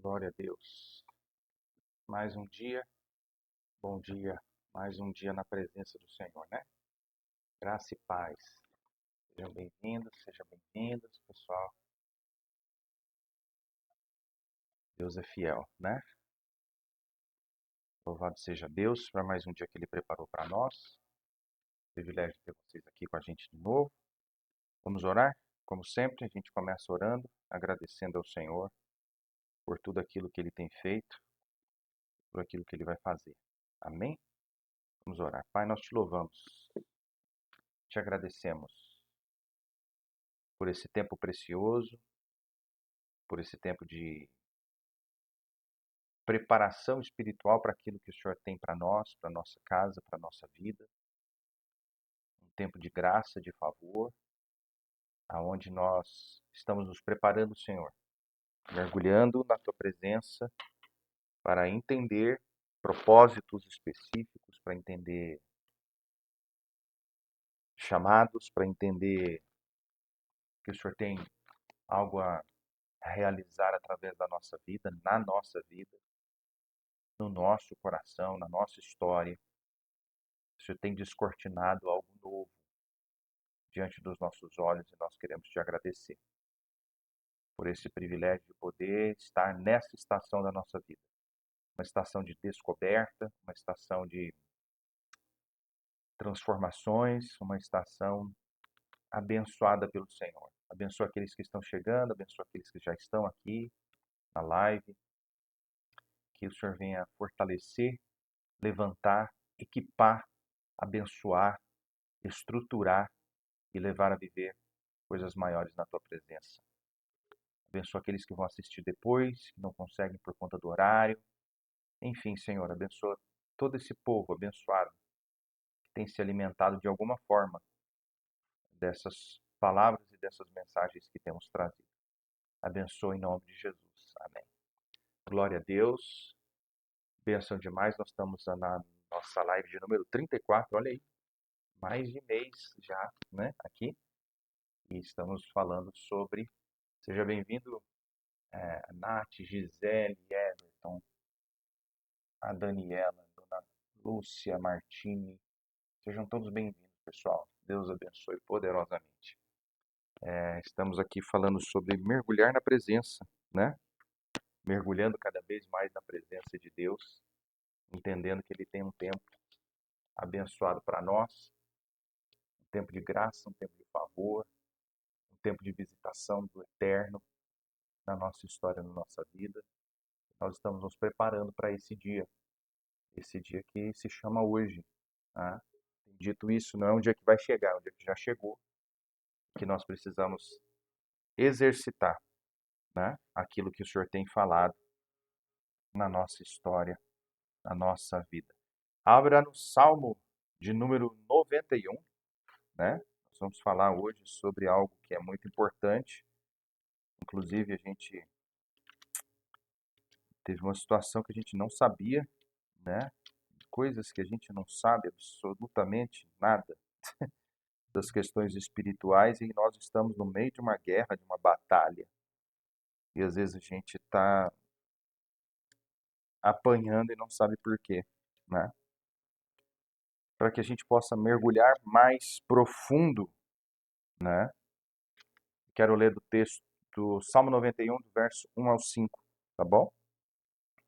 Glória a Deus. Mais um dia, bom dia, mais um dia na presença do Senhor, né? Graça e paz. Sejam bem-vindos, pessoal. Deus é fiel, né? Louvado seja Deus por mais um dia que Ele preparou para nós. Privilégio de ter vocês aqui com a gente de novo. Vamos orar? Como sempre, a gente começa orando, agradecendo ao Senhor por tudo aquilo que Ele tem feito, por aquilo que Ele vai fazer. Amém? Vamos orar. Pai, nós te louvamos, te agradecemos por esse tempo precioso, por esse tempo de preparação espiritual para aquilo que o Senhor tem para nós, para nossa casa, para nossa vida. Um tempo de graça, de favor, aonde nós estamos nos preparando, Senhor, mergulhando na tua presença para entender propósitos específicos, para entender chamados, para entender que o Senhor tem algo a realizar através da nossa vida, na nossa vida, no nosso coração, na nossa história. O Senhor tem descortinado algo novo diante dos nossos olhos e nós queremos te agradecer por esse privilégio de poder estar nessa estação da nossa vida. Uma estação de descoberta, uma estação de transformações, uma estação abençoada pelo Senhor. Abençoa aqueles que estão chegando, abençoa aqueles que já estão aqui na live. Que o Senhor venha fortalecer, levantar, equipar, abençoar, estruturar e levar a viver coisas maiores na tua presença. Abençoa aqueles que vão assistir depois, que não conseguem por conta do horário. Enfim, Senhor, abençoa todo esse povo abençoado que tem se alimentado de alguma forma dessas palavras e dessas mensagens que temos trazido. Abençoa em nome de Jesus. Amém. Glória a Deus. Bênção demais. Nós estamos na nossa live de número 34. Olha aí. Mais de mês já, né? Aqui. E estamos falando sobre... Seja bem-vindo, Nath, Gisele, Everton, a Daniela, a Dona Lúcia, Martini. Sejam todos bem-vindos, pessoal. Deus abençoe poderosamente. Estamos aqui falando sobre mergulhar na presença, né? Mergulhando cada vez mais na presença de Deus, entendendo que Ele tem um tempo abençoado para nós, um tempo de graça, um tempo de favor, um tempo de visitação do Eterno na nossa história, na nossa vida. Nós estamos nos preparando para esse dia que se chama hoje. Tá? Dito isso, não é um dia que vai chegar, é um dia que já chegou, que nós precisamos exercitar, né, aquilo que o Senhor tem falado na nossa história, na nossa vida. Abra no Salmo de número 91, né? Nós vamos falar hoje sobre algo que é muito importante. Inclusive, a gente teve uma situação que a gente não sabia, né? Coisas que a gente não sabe absolutamente nada das questões espirituais e nós estamos no meio de uma guerra, de uma batalha. E às vezes a gente está apanhando e não sabe por quê, né? Para que a gente possa mergulhar mais profundo, né? Quero ler do texto do Salmo 91, do verso 1 ao 5, tá bom?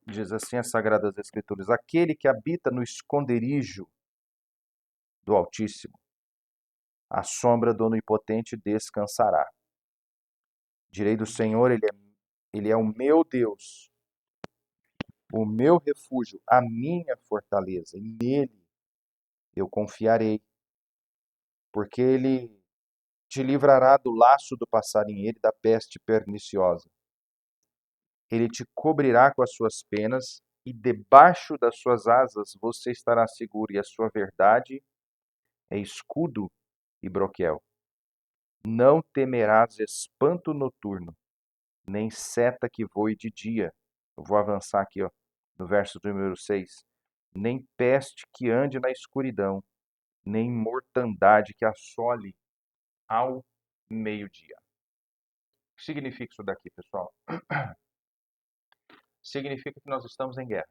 Diz assim as Sagradas Escrituras: Aquele que habita no esconderijo do Altíssimo, à sombra do Onipotente descansará. Direi do Senhor, ele é o meu Deus, o meu refúgio, a minha fortaleza, e nele eu confiarei, porque ele te livrará do laço do passarinheiro e da peste perniciosa. Ele te cobrirá com as suas penas e debaixo das suas asas você estará seguro, e a sua verdade é escudo e broquel. Não temerás espanto noturno, nem seta que voe de dia. Eu vou avançar aqui, ó, no verso número 6. Nem peste que ande na escuridão, nem mortandade que assole ao meio-dia. O que significa isso daqui, pessoal? significa que nós estamos em guerra.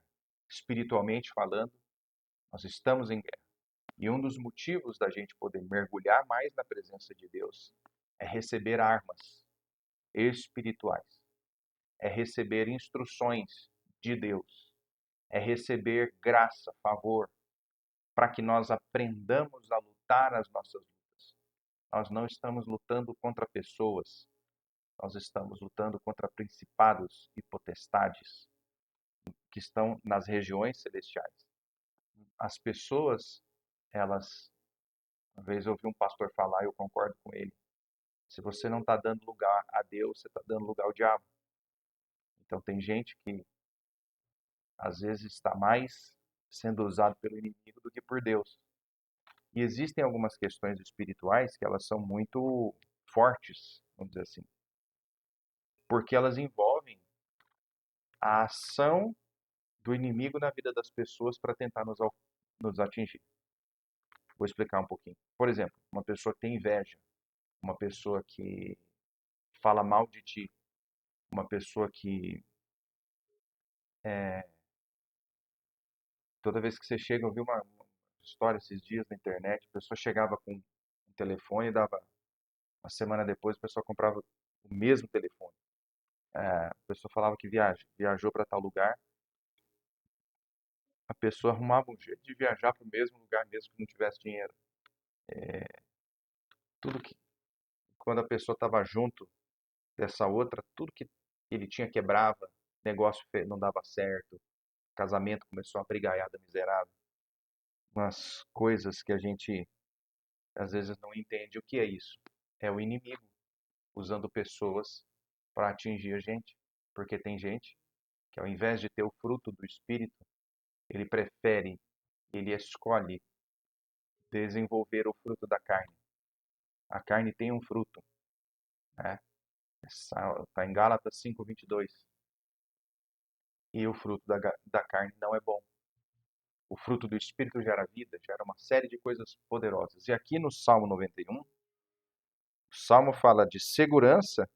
Espiritualmente falando, nós estamos em guerra. E um dos motivos da gente poder mergulhar mais na presença de Deus é receber armas espirituais, é receber instruções de Deus, é receber graça, favor, para que nós aprendamos a lutar as nossas lutas. Nós não estamos lutando contra pessoas, nós estamos lutando contra principados e potestades que estão nas regiões celestiais. As pessoas, elas, uma vez eu ouvi um pastor falar, eu concordo com ele, se você não está dando lugar a Deus, você está dando lugar ao diabo. Então tem gente que às vezes está mais sendo usado pelo inimigo do que por Deus. E existem algumas questões espirituais que elas são muito fortes, vamos dizer assim, porque elas envolvem a ação do inimigo na vida das pessoas para tentar nos atingir. Vou explicar um pouquinho. Por exemplo, uma pessoa que tem inveja, uma pessoa que fala mal de ti, uma pessoa que toda vez que você chega, eu vi uma história esses dias na internet, a pessoa chegava com um telefone e dava uma semana depois a pessoa comprava o mesmo telefone. A pessoa falava que viajou para tal lugar, a pessoa arrumava um jeito de viajar para o mesmo lugar mesmo que não tivesse dinheiro. Tudo que quando a pessoa estava junto dessa outra, tudo que ele tinha quebrava, negócio não dava certo, casamento começou a brigaiada miserável. Umas coisas que a gente às vezes não entende o que é isso. É o inimigo usando pessoas para atingir a gente. Porque tem gente que ao invés de ter o fruto do Espírito, ele escolhe desenvolver o fruto da carne. A carne tem um fruto, né? Está em Gálatas 5:22. E o fruto da carne não é bom. O fruto do Espírito gera vida, gera uma série de coisas poderosas. E aqui no Salmo 91, o Salmo fala de segurança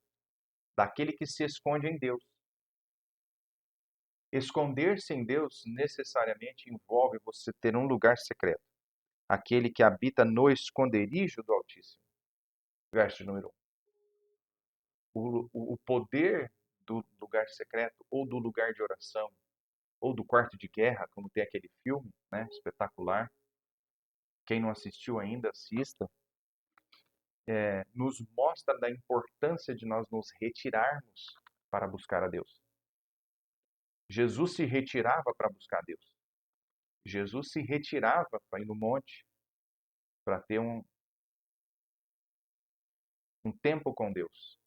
daquele que se esconde em Deus. Esconder-se em Deus necessariamente envolve você ter um lugar secreto. Aquele que habita no esconderijo do Altíssimo. Verso número 1. O poder do lugar secreto, ou do lugar de oração, ou do quarto de guerra, como tem aquele filme, né, espetacular. Quem não assistiu ainda, assista. Nos mostra da importância de nós nos retirarmos para buscar a Deus. Jesus se retirava para buscar a Deus. Jesus se retirava para ir no monte, para ter um tempo com Deus.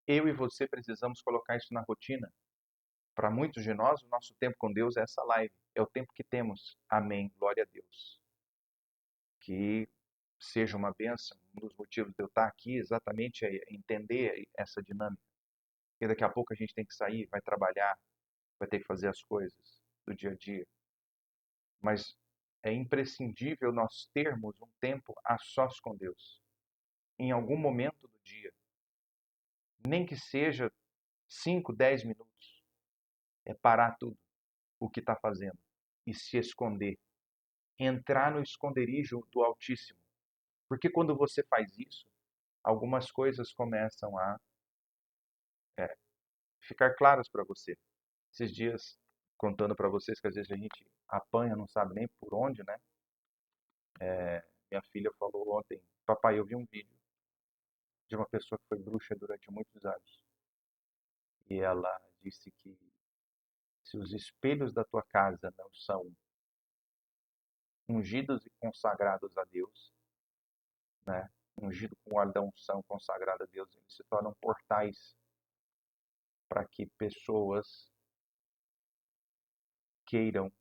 Eu e você precisamos colocar isso na rotina. Para muitos de nós, o nosso tempo com Deus é essa live. É o tempo que temos. Amém. Glória a Deus. Que seja uma bênção. Um dos motivos de eu estar aqui exatamente é entender essa dinâmica. Porque daqui a pouco a gente tem que sair, vai trabalhar, vai ter que fazer as coisas do dia a dia. Mas é imprescindível nós termos um tempo a sós com Deus. Em algum momento do dia. Nem que seja 5, 10 minutos. É parar tudo o que está fazendo e se esconder. Entrar no esconderijo do Altíssimo. Porque quando você faz isso, algumas coisas começam a ficar claras para você. Esses dias, contando para vocês que às vezes a gente apanha, não sabe nem por onde, né? Minha filha falou ontem, papai, eu vi um vídeo de uma pessoa que foi bruxa durante muitos anos. E ela disse que se os espelhos da tua casa não são ungidos e consagrados a Deus, né? Ungido com o óleo da unção consagrado a Deus, eles se tornam portais para que pessoas queiram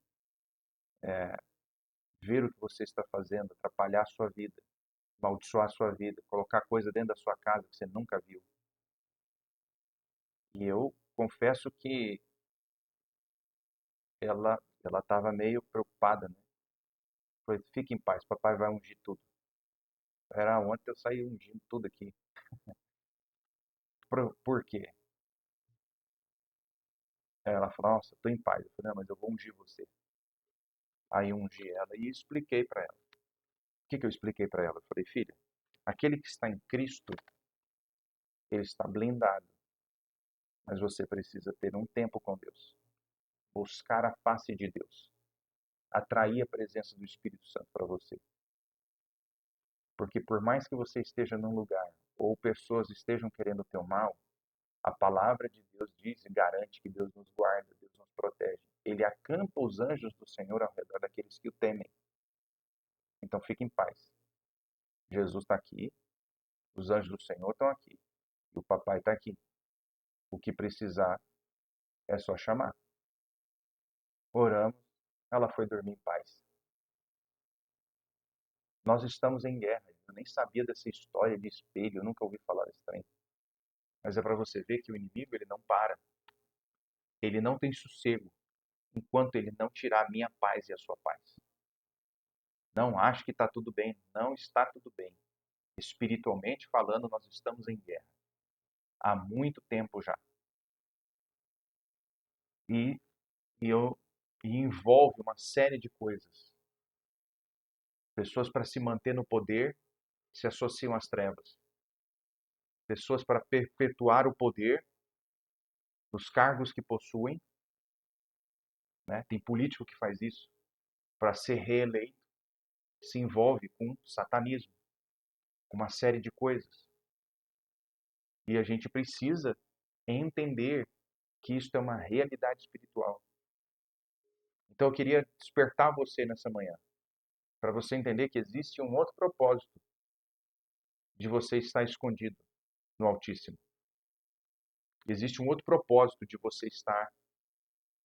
ver o que você está fazendo, atrapalhar a sua vida, amaldiçoar a sua vida, colocar coisa dentro da sua casa que você nunca viu. E eu confesso que ela estava meio preocupada, né? Falei, fique em paz, papai vai ungir tudo. Era ontem eu saí ungindo tudo aqui. Por quê? Aí ela falou, nossa, estou em paz. Eu falei, não, mas eu vou ungir você. Aí eu ungi ela e expliquei para ela. O que que eu expliquei para ela? Eu falei, filha, aquele que está em Cristo, ele está blindado. Mas você precisa ter um tempo com Deus. Buscar a face de Deus. Atrair a presença do Espírito Santo para você. Porque por mais que você esteja num lugar, ou pessoas estejam querendo o teu mal, a palavra de Deus diz e garante que Deus nos guarda, Deus nos protege. Ele acampa os anjos do Senhor ao redor daqueles que o temem. Então fique em paz. Jesus está aqui, os anjos do Senhor estão aqui, e o papai está aqui. O que precisar é só chamar. Oramos, ela foi dormir em paz. Nós estamos em guerra. Eu nem sabia dessa história de espelho, eu nunca ouvi falar desse trem. Mas é para você ver que o inimigo ele não para. Ele não tem sossego enquanto ele não tirar a minha paz e a sua paz. Não ache que está tudo bem. Não está tudo bem. Espiritualmente falando, nós estamos em guerra. Há muito tempo já. E, e envolve uma série de coisas. Pessoas para se manter no poder se associam às trevas. Pessoas para perpetuar o poder dos cargos que possuem. Né? Tem político que faz isso. Para ser reeleito, se envolve com satanismo, com uma série de coisas. E a gente precisa entender que isso é uma realidade espiritual. Então eu queria despertar você nessa manhã, para você entender que existe um outro propósito de você estar escondido no Altíssimo. Existe um outro propósito de você estar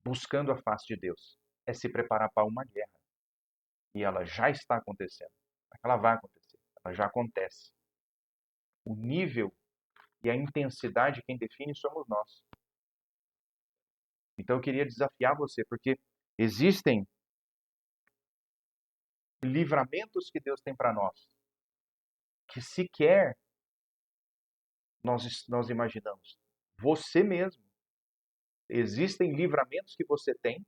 buscando a face de Deus. É se preparar para uma guerra. E ela já está acontecendo. Ela vai acontecer. Ela já acontece. O nível e a intensidade quem define somos nós. Então eu queria desafiar você, porque existem livramentos que Deus tem para nós, que sequer nós imaginamos. Você mesmo. Existem livramentos que você tem,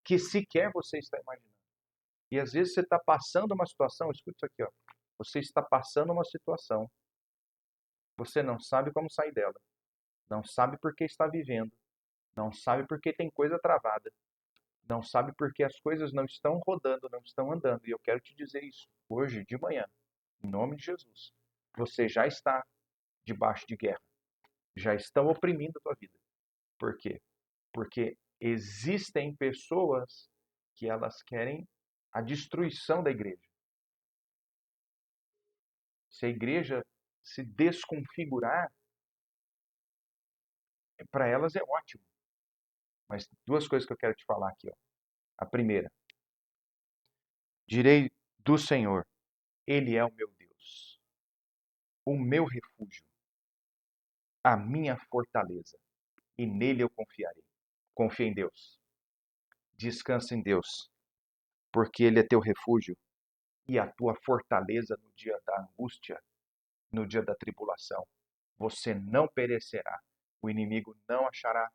que sequer você está imaginando. E às vezes você está passando uma situação, escuta isso aqui, ó. Você está passando uma situação, você não sabe como sair dela, não sabe por que está vivendo, não sabe por que tem coisa travada, não sabe por que as coisas não estão rodando, não estão andando. E eu quero te dizer isso hoje de manhã, em nome de Jesus. Você já está debaixo de guerra, já estão oprimindo a tua vida. Por quê? Porque existem pessoas que elas querem a destruição da igreja. Se a igreja se desconfigurar, para elas é ótimo. Mas duas coisas que eu quero te falar aqui. Ó. A primeira, direi do Senhor, Ele é o meu Deus, o meu refúgio, a minha fortaleza, e nele eu confiarei. Confia em Deus, descansa em Deus, porque Ele é teu refúgio e a tua fortaleza no dia da angústia, no dia da tribulação. Você não perecerá, o inimigo não achará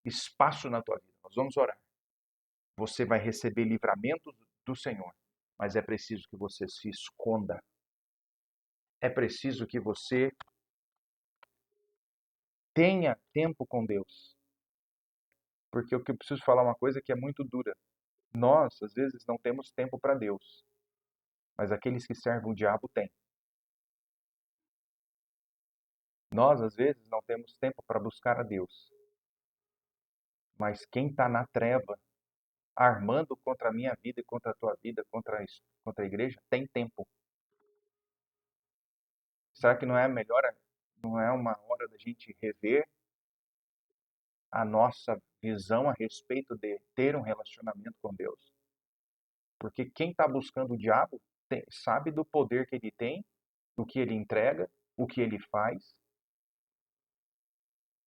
espaço na tua vida. Nós vamos orar. Você vai receber livramento do Senhor, mas é preciso que você se esconda. É preciso que você tenha tempo com Deus. Porque eu preciso falar uma coisa que é muito dura. Nós, às vezes, não temos tempo para Deus, mas aqueles que servem o diabo têm. Nós, às vezes, não temos tempo para buscar a Deus, mas quem está na treva, armando contra a minha vida e contra a tua vida, contra a igreja, tem tempo. Será que não é melhor, não é uma hora da gente rever a nossa visão a respeito de ter um relacionamento com Deus? Porque quem está buscando o diabo sabe do poder que ele tem, o que ele entrega, o que ele faz,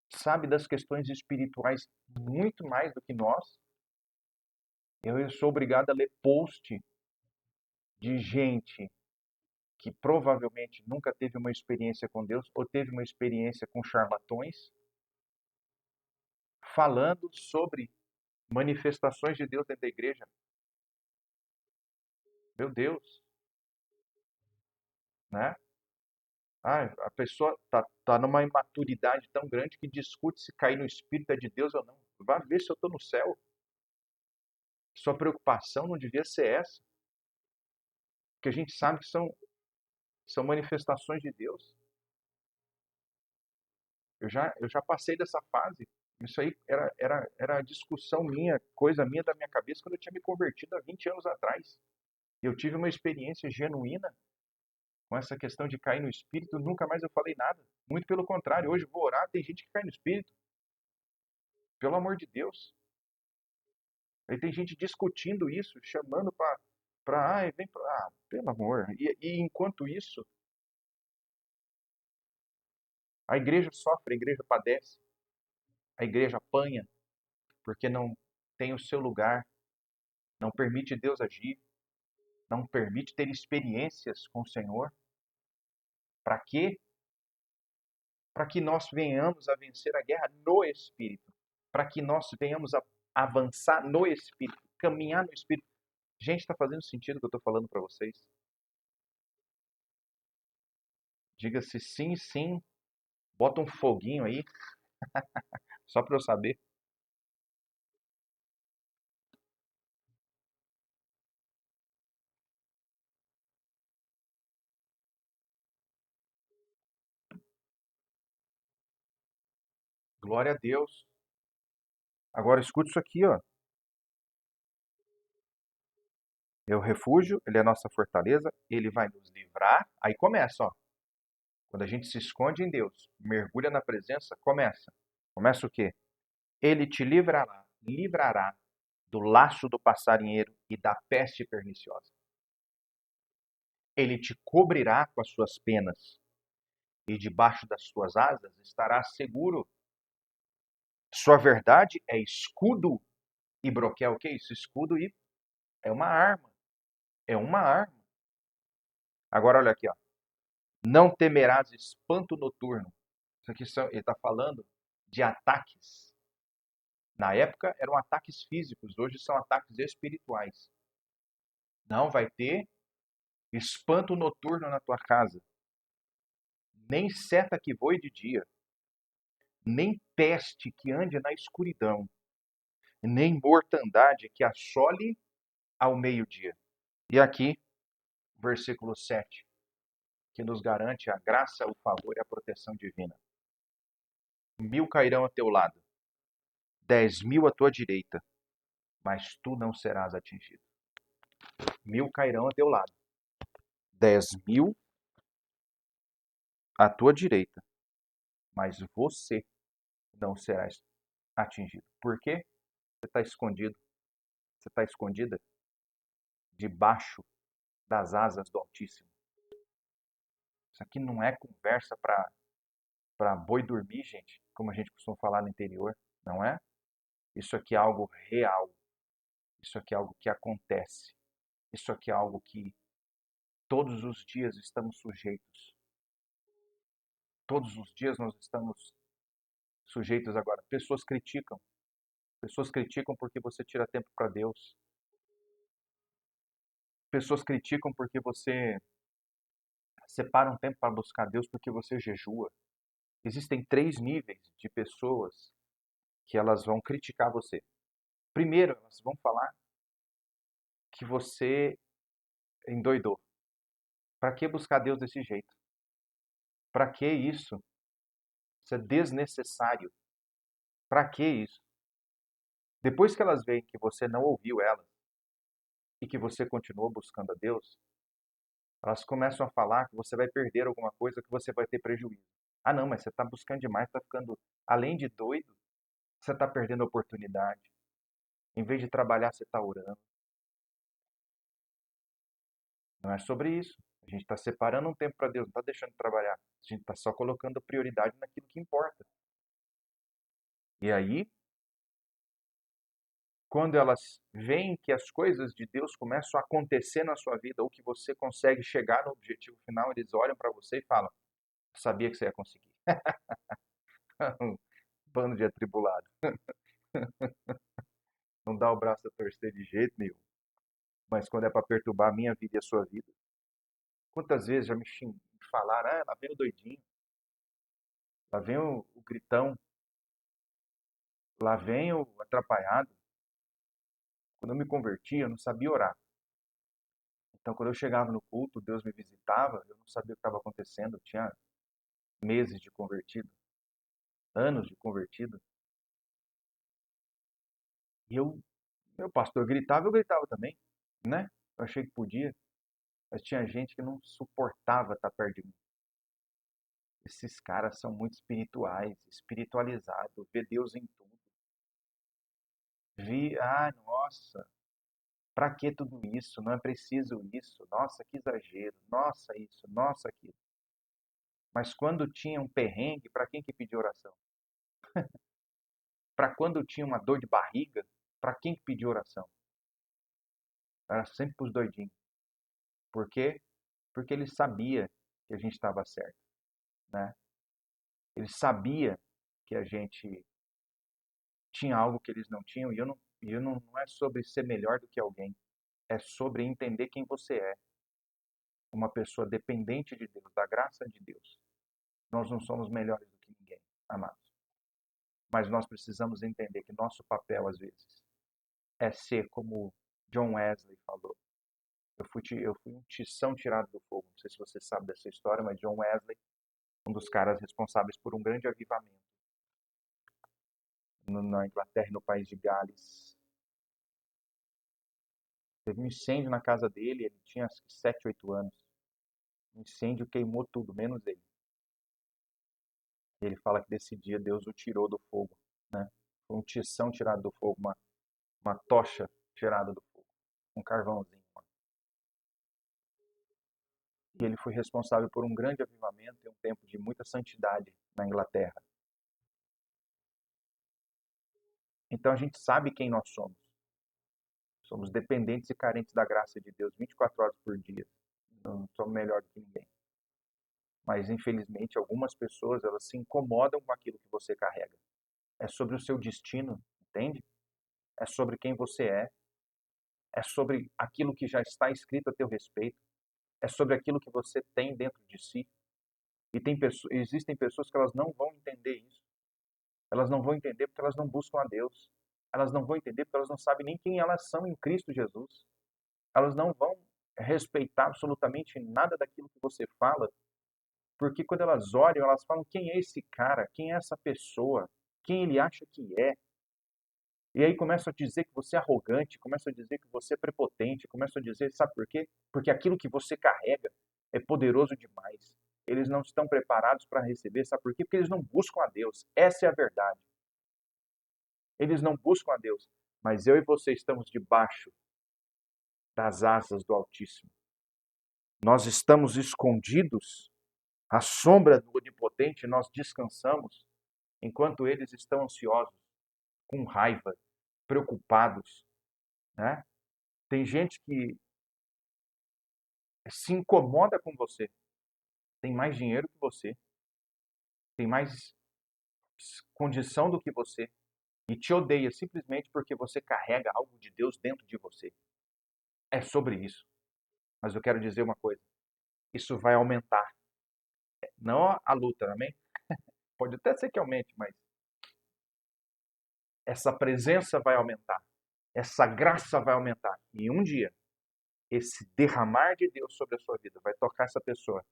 sabe das questões espirituais muito mais do que nós. Eu sou obrigado a ler post de gente que provavelmente nunca teve uma experiência com Deus ou teve uma experiência com charlatões, falando sobre manifestações de Deus dentro da igreja. Meu Deus, né? Ah, a pessoa tá numa imaturidade tão grande que discute se cair no Espírito é de Deus ou não. Vá ver se eu estou no céu. Sua preocupação não devia ser essa. Porque a gente sabe que são manifestações de Deus. Eu já passei dessa fase. Isso aí era discussão minha, coisa minha da minha cabeça quando eu tinha me convertido há 20 anos atrás. Eu tive uma experiência genuína com essa questão de cair no Espírito, nunca mais eu falei nada. Muito pelo contrário, hoje eu vou orar, tem gente que cai no Espírito. Pelo amor de Deus. Aí tem gente discutindo isso, chamando vem pra, pelo amor. E enquanto isso, a igreja sofre, a igreja padece, a igreja apanha, porque não tem o seu lugar, não permite Deus agir, não permite ter experiências com o Senhor. Para quê? Para que nós venhamos a vencer a guerra no Espírito, para que nós venhamos a avançar no Espírito, caminhar no Espírito. Gente, está fazendo sentido o que eu estou falando para vocês? Diga-se sim, sim, bota um foguinho aí, só para eu saber. Glória a Deus. Agora escute isso aqui, ó. É o refúgio, ele é a nossa fortaleza, ele vai nos livrar. Aí começa, ó. Quando a gente se esconde em Deus, mergulha na presença, começa. Começa o quê? Ele te livrará do laço do passarinheiro e da peste perniciosa. Ele te cobrirá com as suas penas e debaixo das suas asas estarás seguro. Sua verdade é escudo e broquel. O que é isso? Escudo e é uma arma. É uma arma. Agora olha aqui, ó. Não temerás espanto noturno. Isso aqui ele está falando de ataques. Na época eram ataques físicos, hoje são ataques espirituais. Não vai ter espanto noturno na tua casa, nem seta que voe de dia, nem peste que ande na escuridão, nem mortandade que assole ao meio-dia. E aqui, versículo 7, que nos garante a graça, o favor e a proteção divina. 1.000 cairão a teu lado, 10.000 à tua direita, mas tu não serás atingido. 1.000 cairão a teu lado, 10.000 à tua direita, mas você não será atingido. Por quê? Você está escondido. Você está escondida debaixo das asas do Altíssimo. Isso aqui não é conversa para boi dormir, gente, como a gente costuma falar no interior, não é? Isso aqui é algo real. Isso aqui é algo que acontece. Isso aqui é algo que todos os dias estamos sujeitos. Todos os dias nós estamos sujeitos agora. Pessoas criticam. Pessoas criticam porque você tira tempo para Deus. Pessoas criticam porque você separa um tempo para buscar Deus porque você jejua. Existem 3 níveis de pessoas que elas vão criticar você. Primeiro, elas vão falar que você endoidou. Para que buscar Deus desse jeito? Para que isso? Isso é desnecessário. Para que isso? Depois que elas veem que você não ouviu elas e que você continuou buscando a Deus, elas começam a falar que você vai perder alguma coisa, que você vai ter prejuízo. Ah, não, mas você está buscando demais, está ficando, além de doido, você está perdendo a oportunidade. Em vez de trabalhar, você está orando. Não é sobre isso. A gente está separando um tempo para Deus, não está deixando de trabalhar. A gente está só colocando prioridade naquilo que importa. E aí, quando elas veem que as coisas de Deus começam a acontecer na sua vida, ou que você consegue chegar no objetivo final, eles olham para você e falam: sabia que você ia conseguir. Um bando de atribulado. Não dá o braço a torcer de jeito nenhum. Mas quando é para perturbar a minha vida e a sua vida. Quantas vezes já me falaram, ah, lá vem o doidinho, lá vem o gritão, lá vem o atrapalhado. Quando eu me converti, eu não sabia orar. Então, quando eu chegava no culto, Deus me visitava, eu não sabia o que estava acontecendo. Eu tinha meses de convertido, anos de convertido. E meu pastor gritava, eu gritava também, né? Eu achei que podia, mas tinha gente que não suportava estar perto de mim. Esses caras são muito espirituais, espiritualizados, vê Deus em tudo. Nossa, pra que tudo isso? Não é preciso isso. Nossa, que exagero. Nossa, isso. Nossa, aquilo. Mas quando tinha um perrengue, para quem que pedia oração? Para quando tinha uma dor de barriga, para quem que pedia oração? Era sempre para os doidinhos. Por quê? Porque ele sabia que a gente estava certo, né? Ele sabia que a gente tinha algo que eles não tinham, não é sobre ser melhor do que alguém, é sobre entender quem você é, uma pessoa dependente de Deus, da graça de Deus. Nós não somos melhores do que ninguém, amados. Mas nós precisamos entender que nosso papel, às vezes, é ser como John Wesley falou. Eu fui um tição tirado do fogo. Não sei se você sabe dessa história, mas John Wesley, um dos caras responsáveis por um grande avivamento na Inglaterra e no país de Gales. Teve um incêndio na casa dele, ele tinha acho que 7, 8 anos. O incêndio queimou tudo, menos ele. Ele fala que desse dia Deus o tirou do fogo, né? Foi um tição tirado do fogo, uma tocha tirada do fogo, um carvãozinho. E ele foi responsável por um grande avivamento e um tempo de muita santidade na Inglaterra. Então a gente sabe quem nós somos. Somos dependentes e carentes da graça de Deus 24 horas por dia. Não somos melhor do que ninguém. Mas infelizmente algumas pessoas elas se incomodam com aquilo que você carrega. É sobre o seu destino, entende? É sobre quem você é sobre aquilo que já está escrito a teu respeito, é sobre aquilo que você tem dentro de si. E existem pessoas que elas não vão entender isso. Elas não vão entender porque elas não buscam a Deus. Elas não vão entender porque elas não sabem nem quem elas são em Cristo Jesus. Elas não vão respeitar absolutamente nada daquilo que você fala, porque quando elas olham, elas falam quem é esse cara, quem é essa pessoa, quem ele acha que é. E aí começam a dizer que você é arrogante, começam a dizer que você é prepotente, começam a dizer, sabe por quê? Porque aquilo que você carrega é poderoso demais. Eles não estão preparados para receber, sabe por quê? Porque eles não buscam a Deus. Essa é a verdade. Eles não buscam a Deus. Mas eu e você estamos debaixo das asas do Altíssimo. Nós estamos escondidos à sombra do Onipotente, nós descansamos, enquanto eles estão ansiosos, com raiva, preocupados, né? Tem gente que se incomoda com você, tem mais dinheiro que você, tem mais condição do que você e te odeia simplesmente porque você carrega algo de Deus dentro de você. É sobre isso. Mas eu quero dizer uma coisa: isso vai aumentar. Não a luta, amém? Pode até ser que aumente, mas essa presença vai aumentar. Essa graça vai aumentar. E um dia, esse derramar de Deus sobre a sua vida vai tocar essa pessoa.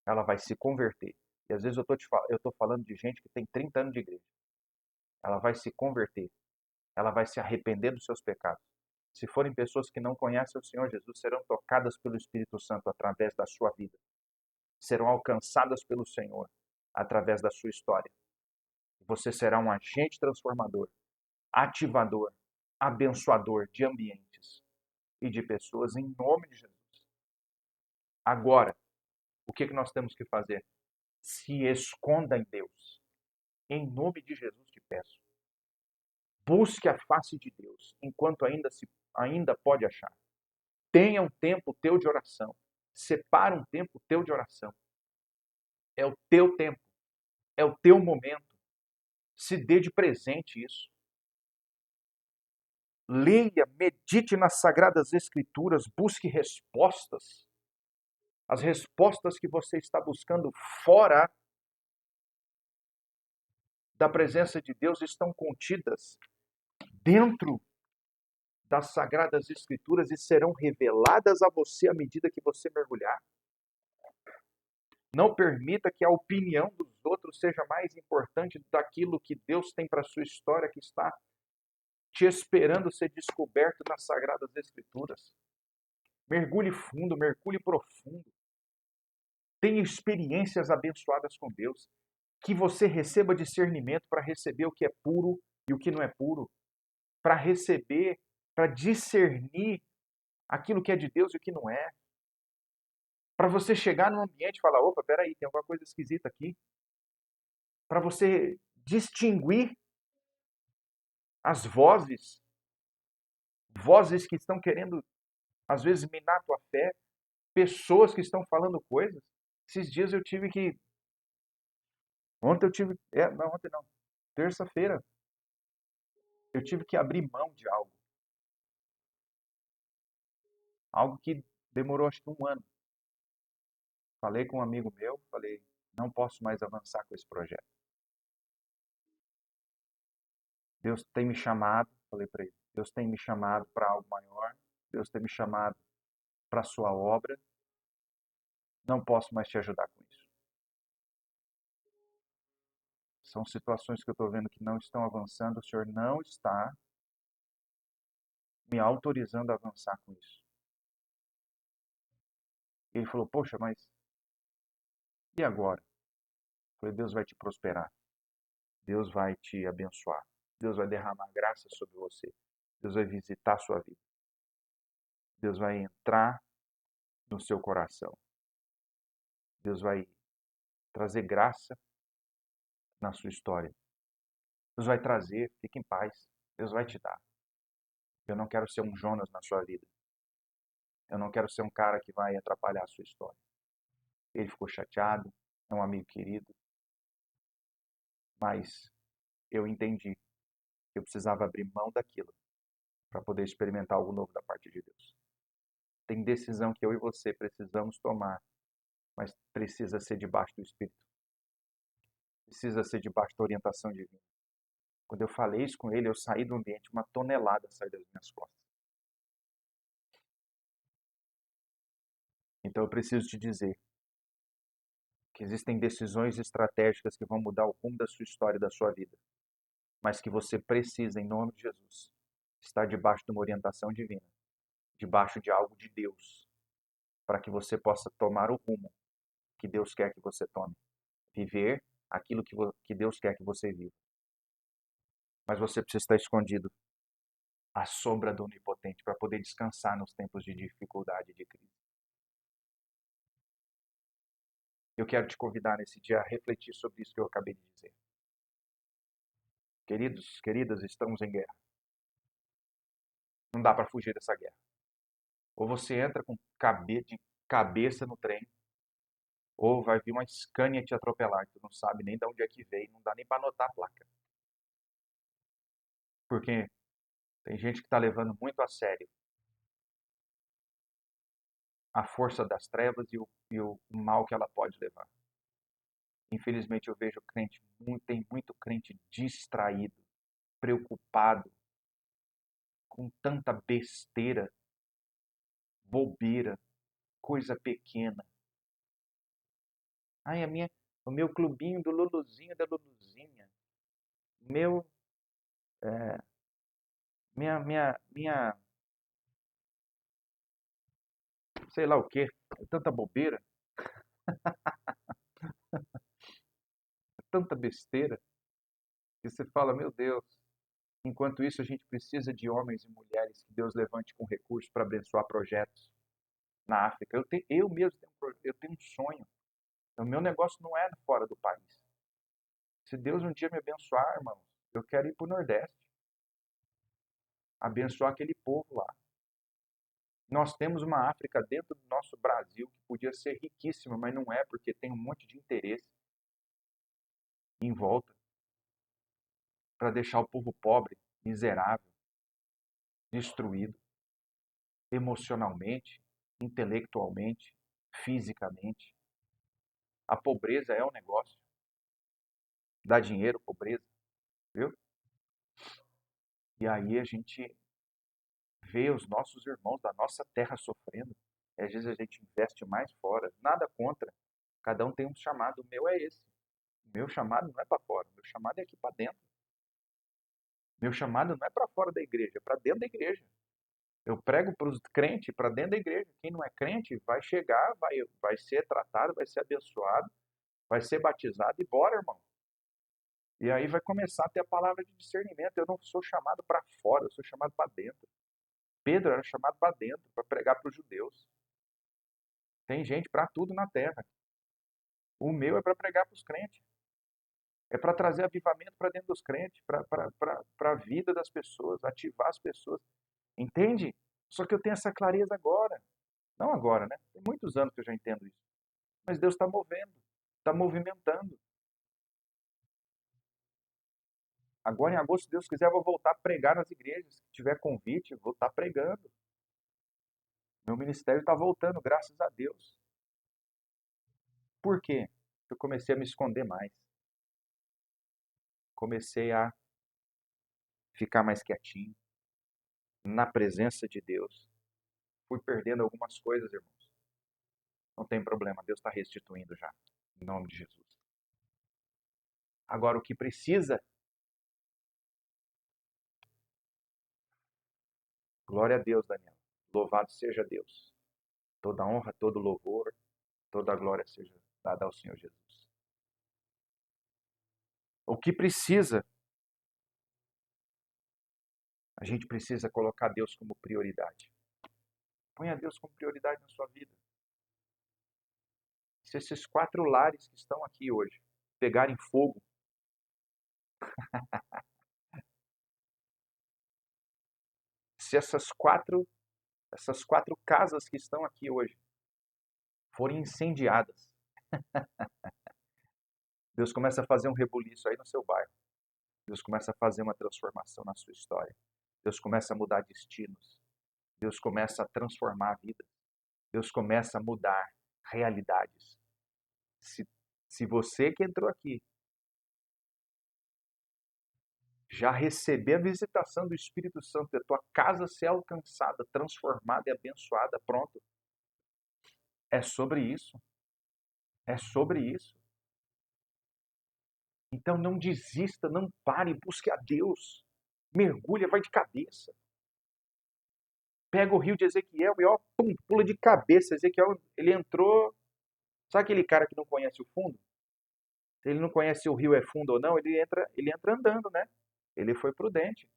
Ela vai se converter. E às vezes eu estou falando de gente que tem 30 anos de igreja. Ela vai se converter. Ela vai se arrepender dos seus pecados. Se forem pessoas que não conhecem o Senhor Jesus, serão tocadas pelo Espírito Santo através da sua vida. Serão alcançadas pelo Senhor através da sua história. Você será um agente transformador, ativador, abençoador de ambientes e de pessoas em nome de Jesus. Agora, o que nós temos que fazer? Se esconda em Deus. Em nome de Jesus te peço. Busque a face de Deus enquanto ainda pode achar. Tenha um tempo teu de oração. Separa um tempo teu de oração. É o teu tempo. É o teu momento. Se dê de presente isso. Leia, medite nas Sagradas Escrituras, busque respostas. As respostas que você está buscando fora da presença de Deus estão contidas dentro das Sagradas Escrituras e serão reveladas a você à medida que você mergulhar. Não permita que a opinião dos outros seja mais importante daquilo que Deus tem para a sua história, que está te esperando ser descoberto nas Sagradas Escrituras. Mergulhe fundo, mergulhe profundo. Tenha experiências abençoadas com Deus. Que você receba discernimento para receber o que é puro e o que não é puro. Para receber, para discernir aquilo que é de Deus e o que não é. Para você chegar num ambiente e falar, opa, peraí, tem alguma coisa esquisita aqui. Para você distinguir as vozes que estão querendo, às vezes, minar a tua fé, pessoas que estão falando coisas. Esses dias eu tive que. Ontem eu tive. Não, ontem não. Terça-feira. Eu tive que abrir mão de algo. Algo que demorou acho que um ano. Falei com um amigo meu, falei, não posso mais avançar com esse projeto. Deus tem me chamado, falei para ele, Deus tem me chamado para algo maior, Deus tem me chamado para a sua obra, não posso mais te ajudar com isso. São situações que eu estou vendo que não estão avançando, o Senhor não está me autorizando a avançar com isso. Ele falou, poxa, mas e agora? Eu falei, Deus vai te prosperar, Deus vai te abençoar, Deus vai derramar graça sobre você, Deus vai visitar a sua vida, Deus vai entrar no seu coração, Deus vai trazer graça na sua história. Deus vai trazer, fique em paz. Deus vai te dar. Eu não quero ser um Jonas na sua vida. Eu não quero ser um cara que vai atrapalhar a sua história. Ele ficou chateado, é um amigo querido, mas eu entendi que eu precisava abrir mão daquilo para poder experimentar algo novo da parte de Deus. Tem decisão que eu e você precisamos tomar, mas precisa ser debaixo do Espírito. Precisa ser debaixo da orientação divina. Quando eu falei isso com ele, eu saí do ambiente, uma tonelada saiu das minhas costas. Então eu preciso te dizer que existem decisões estratégicas que vão mudar o rumo da sua história e da sua vida, mas que você precisa, em nome de Jesus, estar debaixo de uma orientação divina, debaixo de algo de Deus, para que você possa tomar o rumo que Deus quer que você tome, viver aquilo que Deus quer que você viva. Mas você precisa estar escondido à sombra do Onipotente para poder descansar nos tempos de dificuldade e de crise. Eu quero te convidar nesse dia a refletir sobre isso que eu acabei de dizer. Queridos, queridas, estamos em guerra. Não dá para fugir dessa guerra. Ou você entra de cabeça no trem, ou vai vir uma Scania te atropelar, que tu não sabe nem de onde é que veio, não dá nem para anotar a placa. Porque tem gente que está levando muito a sério a força das trevas e o mal que ela pode levar. Infelizmente eu vejo tem muito crente distraído, preocupado com tanta besteira, bobeira, coisa pequena. Ai, o meu clubinho do Luluzinho da Luluzinha. Meu, é, minha, sei lá o quê. Tanta bobeira, tanta besteira, que você fala, meu Deus. Enquanto isso, a gente precisa de homens e mulheres que Deus levante com recursos para abençoar projetos na África. Eu mesmo eu tenho um sonho. O meu negócio não é fora do país. Se Deus um dia me abençoar, irmãos, eu quero ir para o Nordeste, abençoar aquele povo lá. Nós temos uma África dentro do nosso Brasil que podia ser riquíssima, mas não é, porque tem um monte de interesse em volta para deixar o povo pobre, miserável. destruído, emocionalmente, intelectualmente, fisicamente. A pobreza é um negócio. Dá dinheiro, pobreza, viu? E aí a gente vê os nossos irmãos da nossa terra sofrendo. E às vezes a gente investe mais fora. Nada contra. Cada um tem um chamado. O meu é esse. O meu chamado não é para fora. O meu chamado é aqui para dentro. Meu chamado não é para fora da igreja, é para dentro da igreja. Eu prego para os crentes, para dentro da igreja. Quem não é crente vai chegar, vai ser tratado, vai ser abençoado, vai ser batizado e bora, irmão. E aí vai começar a ter a palavra de discernimento. Eu não sou chamado para fora, eu sou chamado para dentro. Pedro era chamado para dentro, para pregar para os judeus. Tem gente para tudo na terra. O meu é para pregar para os crentes. É para trazer avivamento para dentro dos crentes, para a vida das pessoas, ativar as pessoas. Entende? Só que eu tenho essa clareza agora. Não agora, né? Tem muitos anos que eu já entendo isso. Mas Deus está movendo, está movimentando. Agora, em agosto, se Deus quiser, eu vou voltar a pregar nas igrejas. Se tiver convite, eu vou estar pregando. Meu ministério está voltando, graças a Deus. Por quê? Eu comecei a me esconder mais. Comecei a ficar mais quietinho, na presença de Deus. Fui perdendo algumas coisas, irmãos. Não tem problema, Deus está restituindo já, em nome de Jesus. Agora, o que precisa, glória a Deus, Daniel. Louvado seja Deus. Toda honra, todo louvor, toda glória seja dada ao Senhor Jesus. O que precisa, a gente precisa colocar Deus como prioridade. Ponha Deus como prioridade na sua vida. Se esses 4 lares que estão aqui hoje pegarem fogo, se essas quatro casas que estão aqui hoje forem incendiadas, Deus começa a fazer um rebuliço aí no seu bairro. Deus começa a fazer uma transformação na sua história. Deus começa a mudar destinos. Deus começa a transformar a vida. Deus começa a mudar realidades. Se você que entrou aqui já receber a visitação do Espírito Santo, a tua casa ser alcançada, transformada e abençoada, pronto. É sobre isso. É sobre isso. Então não desista, não pare, busque a Deus. Mergulha, vai de cabeça. Pega o rio de Ezequiel e ó, pum, pula de cabeça. Ezequiel, ele entrou. Sabe aquele cara que não conhece o fundo? Se ele não conhece se o rio é fundo ou não, ele entra andando, né? Ele foi prudente.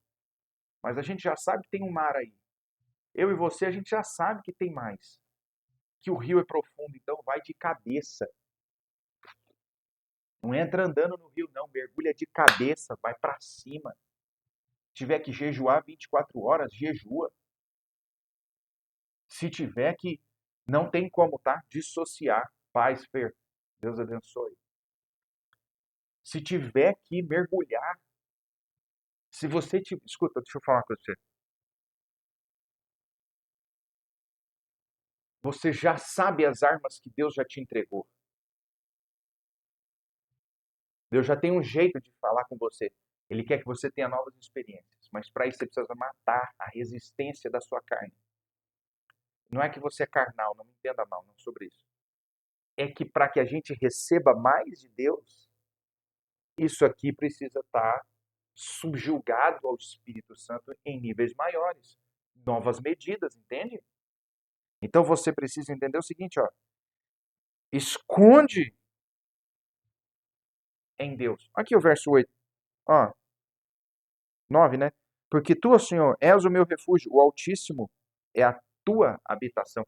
Mas a gente já sabe que tem um mar aí. Eu e você, a gente já sabe que tem mais. Que o rio é profundo, então vai de cabeça. Não entra andando no rio, não. Mergulha de cabeça, vai para cima. Se tiver que jejuar 24 horas, jejua. Se tiver que, não tem como, tá? Dissociar. Paz, Fer. Deus abençoe. Se tiver que mergulhar, se você te... Escuta, deixa eu falar com você. Você já sabe as armas que Deus já te entregou. Deus já tem um jeito de falar com você. Ele quer que você tenha novas experiências. Mas para isso você precisa matar a resistência da sua carne. Não é que você é carnal, não me entenda mal, não sobre isso. É que para que a gente receba mais de Deus, isso aqui precisa estar subjugado ao Espírito Santo em níveis maiores. Novas medidas, entende? Então você precisa entender o seguinte, ó. Esconde em Deus. Aqui o verso 8. Ó, 9, né? Porque tu, Senhor, és o meu refúgio, o Altíssimo é a tua habitação.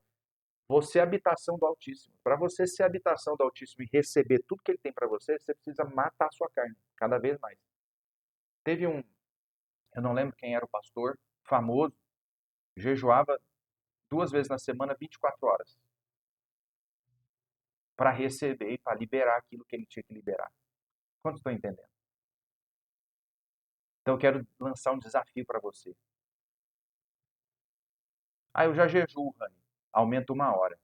Você é a habitação do Altíssimo. Para você ser a habitação do Altíssimo e receber tudo que ele tem para você, você precisa matar a sua carne, cada vez mais. Teve eu não lembro quem era o pastor, famoso, jejuava 2 vezes na semana, 24 horas, para receber e para liberar aquilo que ele tinha que liberar. Quantos estão entendendo? Então eu quero lançar um desafio para você. Ah, eu já jejuo, Rani. Aumenta 1 hora.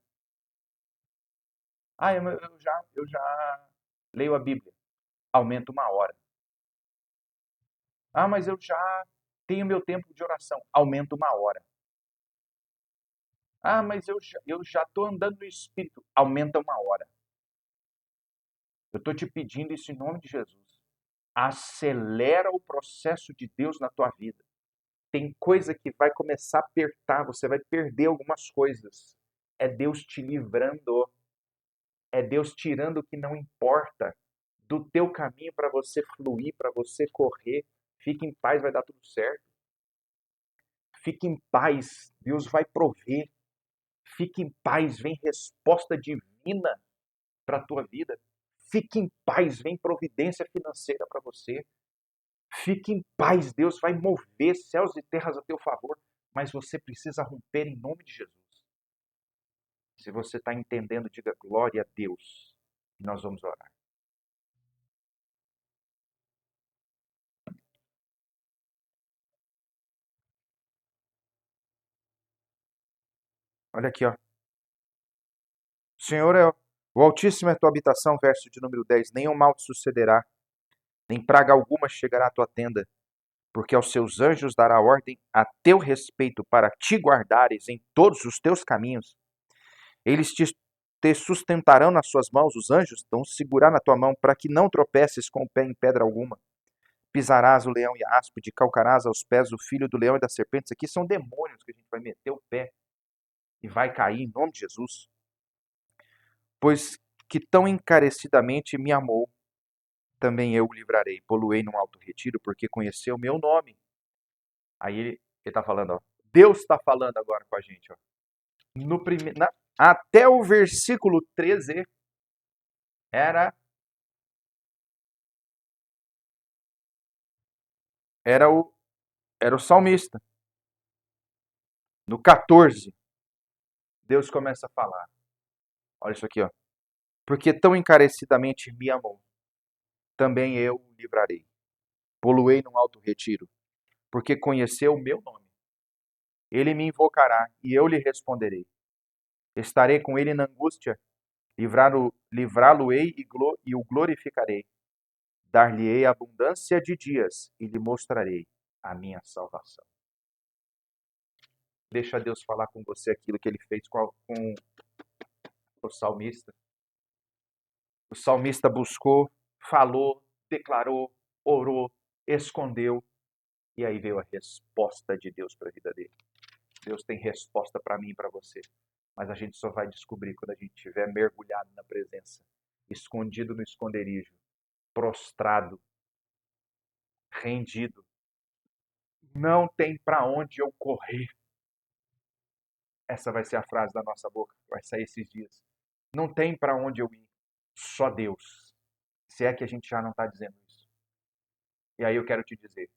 Ah, eu já leio a Bíblia. Aumenta 1 hora. Ah, mas eu já tenho meu tempo de oração. Aumenta 1 hora. Ah, mas eu já estou andando no Espírito. Aumenta 1 hora. Eu estou te pedindo isso em nome de Jesus. Acelera o processo de Deus na tua vida. Tem coisa que vai começar a apertar, você vai perder algumas coisas. É Deus te livrando, é Deus tirando o que não importa do teu caminho para você fluir, para você correr. Fique em paz, vai dar tudo certo. Fique em paz, Deus vai prover. Fique em paz, vem resposta divina para a tua vida. Fique em paz, vem providência financeira para você. Fique em paz, Deus vai mover céus e terras a teu favor, mas você precisa romper em nome de Jesus. Se você está entendendo, diga glória a Deus. Nós vamos orar. Olha aqui, ó. Senhor, o Altíssimo é tua habitação, verso de número 10. Nenhum mal te sucederá, nem praga alguma chegará à tua tenda, porque aos seus anjos dará ordem a teu respeito para te guardares em todos os teus caminhos. Eles te sustentarão nas suas mãos, os anjos vão segurar na tua mão, para que não tropeces com o pé em pedra alguma. Pisarás o leão e a áspide, calcarás aos pés o filho do leão e da serpente. Isso aqui são demônios que a gente vai meter o pé e vai cair em nome de Jesus. Pois que tão encarecidamente me amou, também eu o livrarei. Poluei num alto retiro, porque conheceu o meu nome. Aí ele está falando, ó. Deus está falando agora com a gente, ó. Até o versículo 13 era era o era o salmista. No 14, Deus começa a falar. Olha isso aqui, ó. Porque tão encarecidamente me amou, também eu o livrarei. Poluei num alto retiro, porque conheceu o meu nome. Ele me invocará e eu lhe responderei. Estarei com ele na angústia, livrá-lo-ei e o glorificarei. Dar-lhe-ei abundância de dias e lhe mostrarei a minha salvação. Deixa Deus falar com você aquilo que ele fez com o salmista. O salmista buscou, falou, declarou, orou, escondeu, e aí veio a resposta de Deus para a vida dele. Deus tem resposta para mim e para você, mas a gente só vai descobrir quando a gente estiver mergulhado na presença, escondido no esconderijo, prostrado, rendido. Não tem para onde eu correr. Essa vai ser a frase da nossa boca, vai sair esses dias. Não tem para onde eu ir, só Deus. Se é que a gente já não está dizendo isso. E aí eu quero te dizer,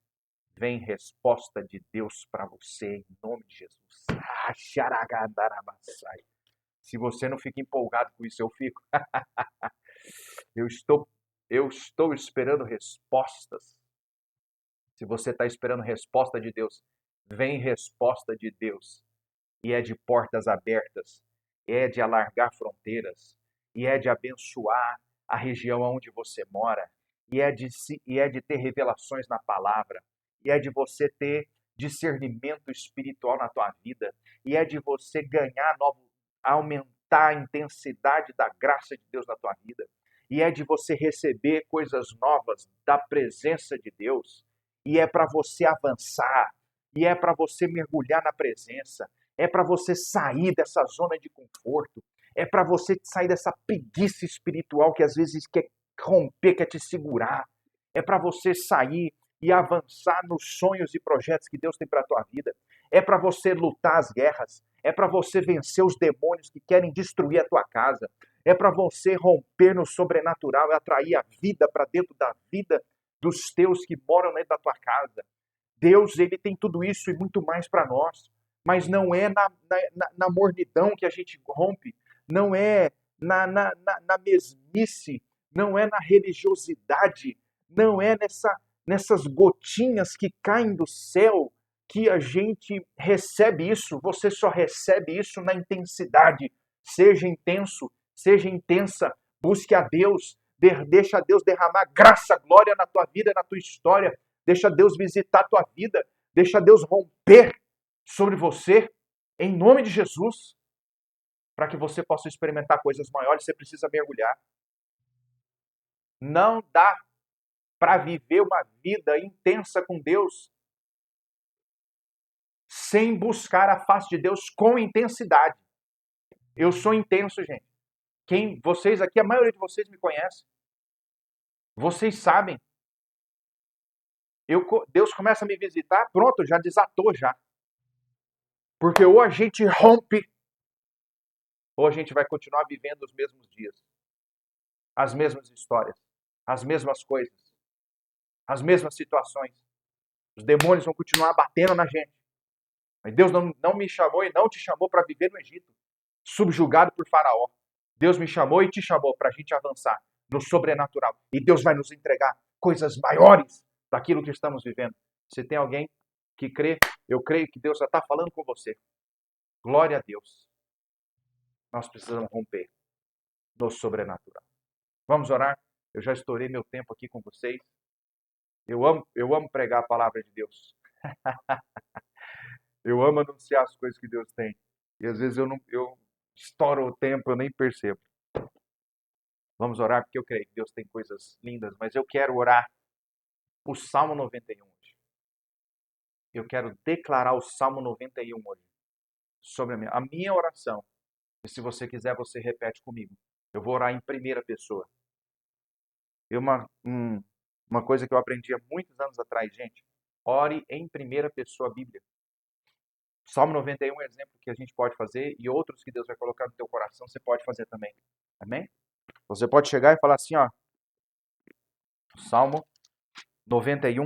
vem resposta de Deus para você em nome de Jesus. Se você não fica empolgado com isso, eu fico. Eu estou, eu estou esperando respostas. Se você está esperando resposta de Deus, vem resposta de Deus. E é de portas abertas, é de alargar fronteiras, e é de abençoar a região onde você mora, e é de ter revelações na palavra, e é de você ter discernimento espiritual na tua vida, e é de você ganhar aumentar a intensidade da graça de Deus na tua vida, e é de você receber coisas novas da presença de Deus, e é para você avançar, e é para você mergulhar na presença, é para você sair dessa zona de conforto, é para você sair dessa preguiça espiritual que às vezes quer romper, quer te segurar, é para você sair e avançar nos sonhos e projetos que Deus tem para a tua vida, é para você lutar as guerras, é para você vencer os demônios que querem destruir a tua casa, é para você romper no sobrenatural e atrair a vida para dentro da vida dos teus que moram dentro da tua casa. Deus, ele tem tudo isso e muito mais para nós, mas não é na mornidão que a gente rompe, não é na mesmice, não é na religiosidade, não é nessas gotinhas que caem do céu que a gente recebe isso, você só recebe isso na intensidade. Seja intenso, seja intensa, busque a Deus, deixa Deus derramar graça, glória na tua vida, na tua história, deixa Deus visitar a tua vida, deixa Deus romper sobre você, em nome de Jesus, para que você possa experimentar coisas maiores, você precisa mergulhar. Não dá para viver uma vida intensa com Deus sem buscar a face de Deus com intensidade. Eu sou intenso, gente. Vocês aqui, a maioria de vocês me conhece. Vocês sabem. Deus começa a me visitar, pronto, já desatou já. Porque ou a gente rompe, ou a gente vai continuar vivendo os mesmos dias. As mesmas histórias, as mesmas coisas, as mesmas situações. Os demônios vão continuar batendo na gente. Mas Deus não me chamou e não te chamou para viver no Egito, subjugado por Faraó. Deus me chamou e te chamou para a gente avançar no sobrenatural. E Deus vai nos entregar coisas maiores daquilo que estamos vivendo. Se tem alguém que crê, eu creio que Deus já está falando com você. Glória a Deus. Nós precisamos romper no sobrenatural. Vamos orar? Eu já estourei meu tempo aqui com vocês. Eu amo pregar a palavra de Deus. Eu amo anunciar as coisas que Deus tem. E às vezes eu estouro o tempo, eu nem percebo. Vamos orar porque eu creio que Deus tem coisas lindas, mas eu quero orar o Salmo 91 hoje. Eu quero declarar o Salmo 91 hoje sobre a minha oração. E se você quiser, você repete comigo. Eu vou orar em primeira pessoa. Uma coisa que eu aprendi há muitos anos atrás, gente. Ore em primeira pessoa a Bíblia. Salmo 91 é um exemplo que a gente pode fazer e outros que Deus vai colocar no teu coração, você pode fazer também. Amém? Você pode chegar e falar assim, ó. Salmo 91.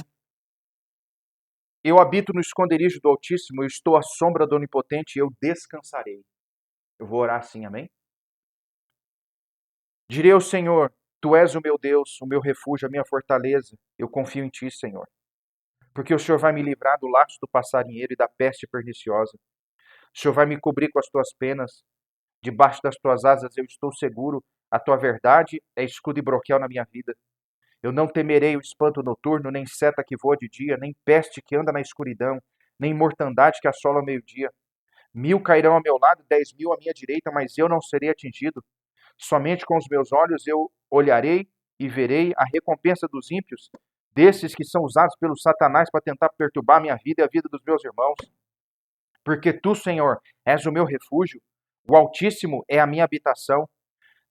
Eu habito no esconderijo do Altíssimo, eu estou à sombra do Onipotente e eu descansarei. Eu vou orar assim, amém? Direi ao Senhor, Tu és o meu Deus, o meu refúgio, a minha fortaleza. Eu confio em Ti, Senhor. Porque o Senhor vai me livrar do laço do passarinheiro e da peste perniciosa. O Senhor vai me cobrir com as Tuas penas. Debaixo das Tuas asas eu estou seguro. A Tua verdade é escudo e broquel na minha vida. Eu não temerei o espanto noturno, nem seta que voa de dia, nem peste que anda na escuridão, nem mortandade que assola ao meio-dia. 1000 cairão ao meu lado, 10.000 à minha direita, mas eu não serei atingido. Somente com os meus olhos eu olharei e verei a recompensa dos ímpios, desses que são usados pelo Satanás para tentar perturbar a minha vida e a vida dos meus irmãos. Porque Tu, Senhor, és o meu refúgio, o Altíssimo é a minha habitação.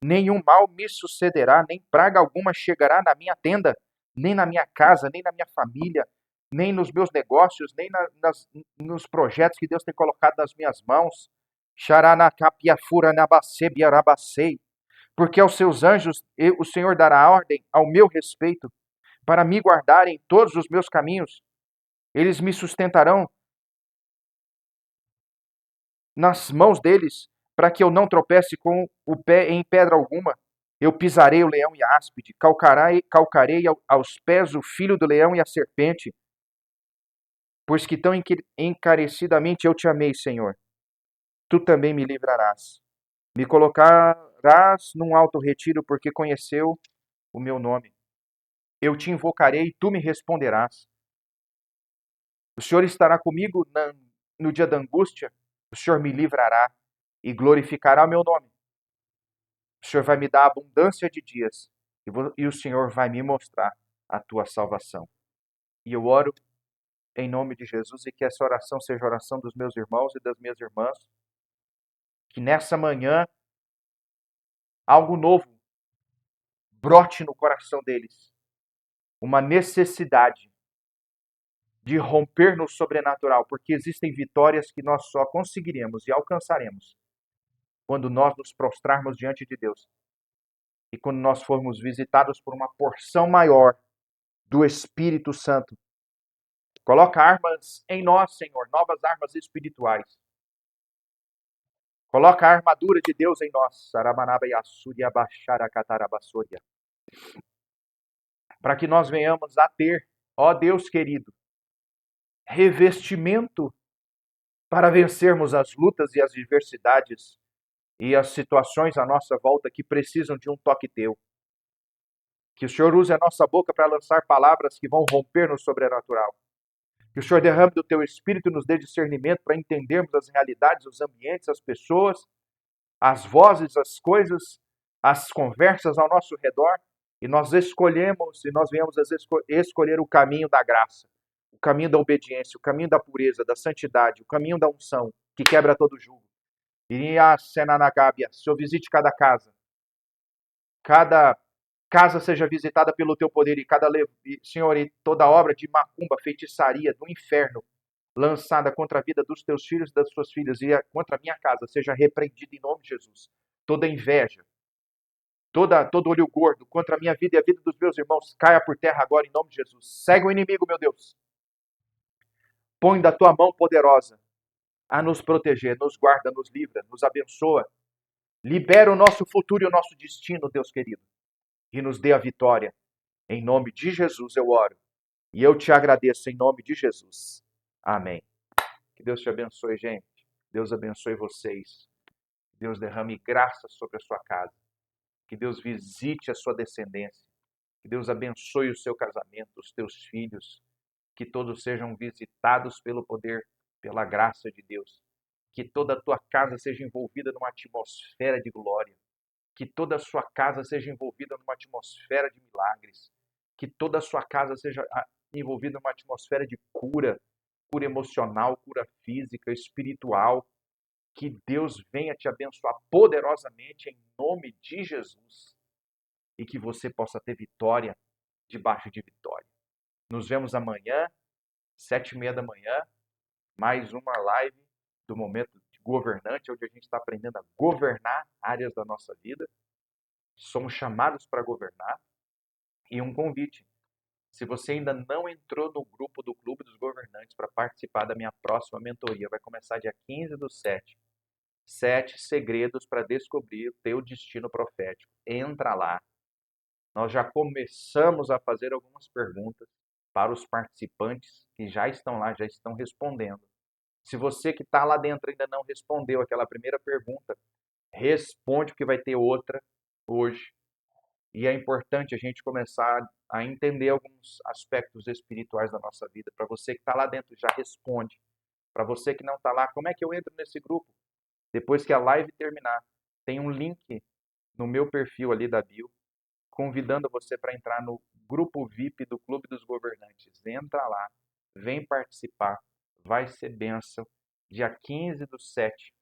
Nenhum mal me sucederá, nem praga alguma chegará na minha tenda, nem na minha casa, nem na minha família, nem nos meus negócios, nem nos projetos que Deus tem colocado nas minhas mãos. Porque aos seus anjos o Senhor dará ordem ao meu respeito, para me guardarem em todos os meus caminhos. Eles me sustentarão nas mãos deles, para que eu não tropece com o pé em pedra alguma. Eu pisarei o leão e a áspide, calcarei aos pés o filho do leão e a serpente, pois que tão encarecidamente eu te amei, Senhor. Tu também me livrarás. Me colocarás num alto retiro, porque conheceu o meu nome. Eu te invocarei e tu me responderás. O Senhor estará comigo no dia da angústia. O Senhor me livrará e glorificará o meu nome. O Senhor vai me dar abundância de dias e o Senhor vai me mostrar a tua salvação. E eu oro em nome de Jesus e que essa oração seja a oração dos meus irmãos e das minhas irmãs. Que nessa manhã algo novo brote no coração deles. Uma necessidade de romper no sobrenatural, porque existem vitórias que nós só conseguiremos e alcançaremos quando nós nos prostrarmos diante de Deus e quando nós formos visitados por uma porção maior do Espírito Santo. Coloca armas em nós, Senhor, novas armas espirituais. Coloca a armadura de Deus em nós, para que nós venhamos a ter, ó Deus querido, revestimento para vencermos as lutas e as adversidades e as situações à nossa volta que precisam de um toque teu. Que o Senhor use a nossa boca para lançar palavras que vão romper no sobrenatural. Que o Senhor derrame do teu espírito e nos dê discernimento para entendermos as realidades, os ambientes, as pessoas, as vozes, as coisas, as conversas ao nosso redor, e nós escolhemos e nós venhamos a escolher o caminho da graça, o caminho da obediência, o caminho da pureza, da santidade, o caminho da unção, que quebra todo jugo. E a Senanagábia, Senhor, visite cada casa seja visitada pelo teu poder e Senhor, e toda obra de macumba, feitiçaria do inferno lançada contra a vida dos teus filhos e das suas filhas e contra a minha casa seja repreendida em nome de Jesus. Toda inveja, todo olho gordo contra a minha vida e a vida dos meus irmãos caia por terra agora em nome de Jesus. Segue o inimigo, meu Deus. Põe da tua mão poderosa a nos proteger, nos guarda, nos livra, nos abençoa. Libera o nosso futuro e o nosso destino, Deus querido, e nos dê a vitória. Em nome de Jesus eu oro. E eu te agradeço em nome de Jesus. Amém. Que Deus te abençoe, gente. Deus abençoe vocês. Deus derrame graça sobre a sua casa. Que Deus visite a sua descendência. Que Deus abençoe o seu casamento, os teus filhos. Que todos sejam visitados pelo poder, pela graça de Deus. Que toda a tua casa seja envolvida numa atmosfera de glória. Que toda a sua casa seja envolvida numa atmosfera de milagres. Que toda a sua casa seja envolvida numa atmosfera de cura, cura emocional, cura física, espiritual. Que Deus venha te abençoar poderosamente em nome de Jesus e que você possa ter vitória debaixo de vitória. Nos vemos amanhã, 7h30 da manhã, mais uma live do Momento de Governante, onde a gente está aprendendo a governar áreas da nossa vida. Somos chamados para governar. E um convite. Se você ainda não entrou no grupo do Clube dos Governantes para participar da minha próxima mentoria, vai começar dia 15/7. 7 segredos para descobrir o teu destino profético. Entra lá. Nós já começamos a fazer algumas perguntas para os participantes que já estão lá, já estão respondendo. Se você que está lá dentro ainda não respondeu aquela primeira pergunta, responde, porque vai ter outra hoje. E é importante a gente começar a entender alguns aspectos espirituais da nossa vida. Para você que está lá dentro, já responde. Para você que não está lá, como é que eu entro nesse grupo? Depois que a live terminar, tem um link no meu perfil ali da bio, convidando você para entrar no grupo VIP do Clube dos Governantes. Entra lá, vem participar, vai ser bênção. Dia 15/7,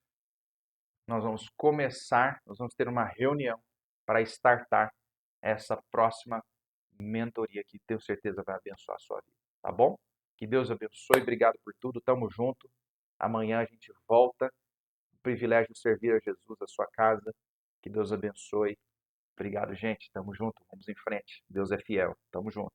nós vamos ter uma reunião para startar essa próxima mentoria que tenho certeza vai abençoar a sua vida, tá bom? Que Deus abençoe, obrigado por tudo, tamo junto. Amanhã a gente volta. Privilégio de servir a Jesus, a sua casa. Que Deus abençoe. Obrigado, gente. Tamo junto. Vamos em frente. Deus é fiel. Tamo junto.